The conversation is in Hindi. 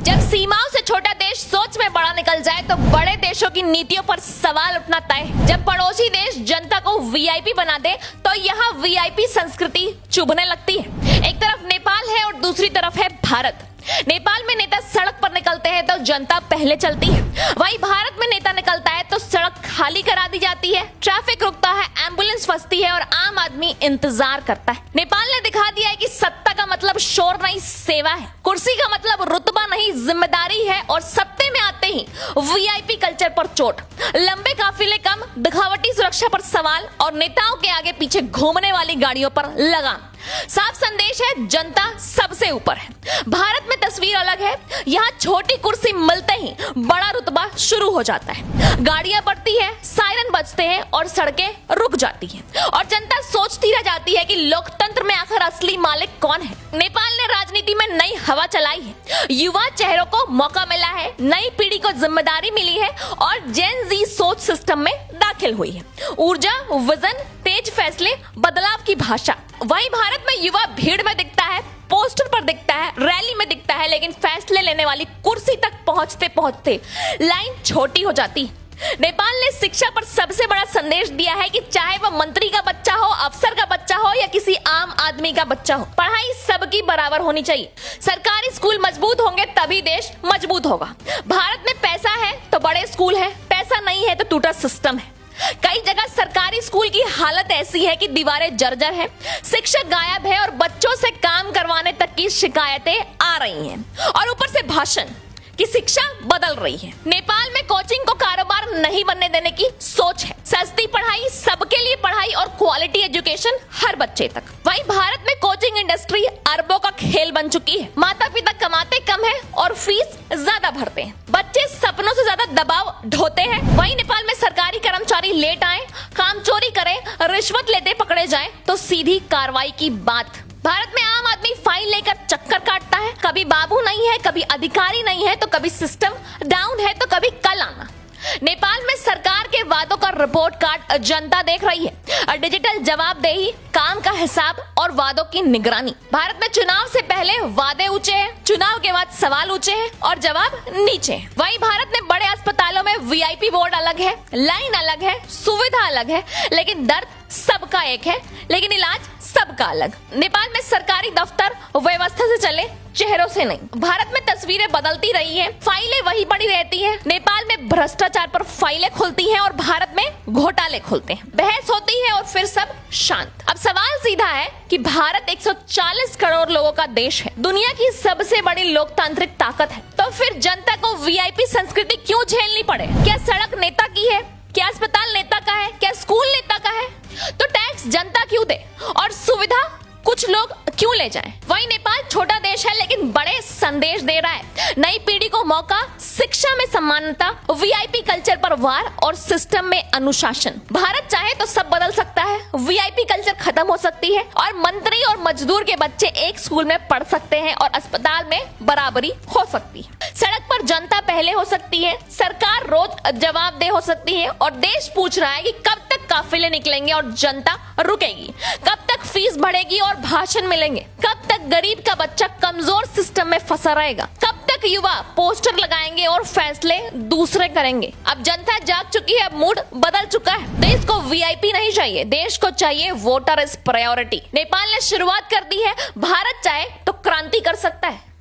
जब सीमाओं से छोटा देश सोच में बड़ा निकल जाए तो बड़े देशों की नीतियों पर सवाल उठना तय है। जब पड़ोसी देश जनता को वीआईपी बना दे तो यहाँ वीआईपी संस्कृति चुभने लगती है। एक तरफ नेपाल है और दूसरी तरफ है भारत। नेपाल में नेता सड़क पर निकलते हैं तो जनता पहले चलती है, वहीं भारत में नेता निकलता है तो सड़क खाली करा दी जाती है, ट्रैफिक रुकता है, एम्बुलेंस फंसती है और आम आदमी इंतजार करता है। नेपाल ने दिखा दिया है कि सत्ता का मतलब शोर नहीं सेवा है, कुर्सी का मतलब रुतबा नहीं जिम्मेदारी है और सत्ते में आते ही वीआईपी कल्चर पर चोट, लंबे काफिले कम, दिखावटी सुरक्षा पर सवाल और नेताओं के आगे पीछे घूमने वाली गाड़ियों पर लगाम। साफ संदेश है, जनता सबसे ऊपर है। भारत में तस्वीर अलग है, यहाँ छोटी कुर्सी मिलते ही बड़ा रुतबा शुरू हो जाता है, गाड़ियां बढ़ती है, सायरन बजते हैं और सड़कें रुक जाती हैं और जनता सोचती रह जाती है कि लोकतंत्र में आखिर असली मालिक कौन है। नेपाल ने राजनीति में नई हवा चलाई है, युवा चेहरों को मौका मिला है, नई पीढ़ी को जिम्मेदारी मिली है और जेन जी सोच सिस्टम में दाखिल हुई है। ऊर्जा, विजन, तेज फैसले, बदलाव की भाषा। वहीं भारत में युवा भीड़ में दिखता है, पोस्टर पर दिखता है, रैली में दिखता है, लेकिन फैसले लेने वाली कुर्सी तक पहुंचते पहुंचते लाइन छोटी हो जाती है। नेपाल ने शिक्षा पर सबसे बड़ा संदेश दिया है कि चाहे वह मंत्री का बच्चा हो, अफसर का बच्चा हो या किसी आम आदमी का बच्चा हो, पढ़ाई सबकी बराबर होनी चाहिए। सरकारी स्कूल मजबूत होंगे तभी देश मजबूत होगा। भारत में पैसा है तो बड़े स्कूल है, पैसा नहीं है तो टूटा सिस्टम है। कई जगह सरकारी स्कूल की हालत ऐसी है कि दीवारें जर्जर है, शिक्षक गायब है और बच्चों से काम करवाने तक की शिकायतें आ रही हैं और ऊपर से भाषण की शिक्षा बदल रही है। नेपाल में कोचिंग को कारोबार नहीं बनने देने की सोच है, सस्ती पढ़ाई, सबके लिए पढ़ाई और क्वालिटी एजुकेशन हर बच्चे तक। वहीं भारत में कोचिंग इंडस्ट्री अरबों का खेल बन चुकी है, माता पिता कमाते कम है और फीस ज्यादा भरते हैं, बच्चे सपनों से ज्यादा दबाव ढोते हैं। वहीं नेपाल में सरकारी कर्मचारी लेट आए, काम चोरी करें, रिश्वत लेते पकड़े जाएं तो सीधी कार्रवाई की बात। भारत में आम आदमी फाइल लेकर चक्कर काटता है, कभी बाबू नहीं है, कभी अधिकारी नहीं है तो कभी सिस्टम डाउन है तो कभी कल आना। नेपाल में सरकार के वादों का रिपोर्ट कार्ड जनता देख रही है, डिजिटल जवाबदेही, काम का हिसाब और वादों की निगरानी। भारत में चुनाव से पहले वादे ऊंचे हैं, चुनाव के बाद सवाल ऊंचे हैं और जवाब नीचे हैं। वहीं भारत में बड़े अस्पतालों में वीआईपी बोर्ड अलग है, लाइन अलग है, सुविधा अलग है, लेकिन दर्द सबका एक है, लेकिन इलाज सबका अलग। नेपाल में सरकारी दफ्तर व्यवस्था से चले, चेहरों से नहीं। भारत में तस्वीरें बदलती रही हैं, फाइलें वही पड़ी रहती हैं। नेपाल में भ्रष्टाचार पर फाइलें खुलती हैं और भारत में घोटाले खुलते हैं, बहस होती है और फिर सब शांत। अब सवाल सीधा है कि भारत 140 करोड़ लोगों का देश है, दुनिया की सबसे बड़ी लोकतांत्रिक ताकत है, तो फिर जनता को वीआईपी संस्कृति क्यों झेलनी पड़े? क्या सड़क नेता की है? क्या अस्पताल नेता का है? क्या स्कूल नेता का है? तो टैक्स जनता क्यों दे और सुविधा कुछ लोग क्यों ले जाएं? वही नेपाल छोटा देश है लेकिन बड़े संदेश दे रहा है, नई पीढ़ी को मौका, शिक्षा में समानता, वीआईपी कल्चर पर वार और सिस्टम में अनुशासन। भारत चाहे तो सब बदल सकता है, वीआईपी कल्चर खत्म हो सकती है और मंत्री और मजदूर के बच्चे एक स्कूल में पढ़ सकते हैं और अस्पताल में बराबरी हो सकती है। सड़क पर जनता पहले हो सकती है, सरकार रोज जवाबदेह हो सकती है और देश पूछ रहा है कि कब तक काफिले निकलेंगे और जनता रुकेगी, कब तक फीस बढ़ेगी और भाषण मिलेंगे, कब तक गरीब का बच्चा कमजोर सिस्टम में फंसा रहेगा, कब तक युवा पोस्टर लगाएंगे और फैसले दूसरे करेंगे। अब जनता जाग चुकी है, अब मूड बदल चुका है। देश को वीआईपी नहीं चाहिए, देश को चाहिए वोटर इज प्रायोरिटी। नेपाल ने शुरुआत कर दी है, भारत चाहे तो क्रांति कर सकता है।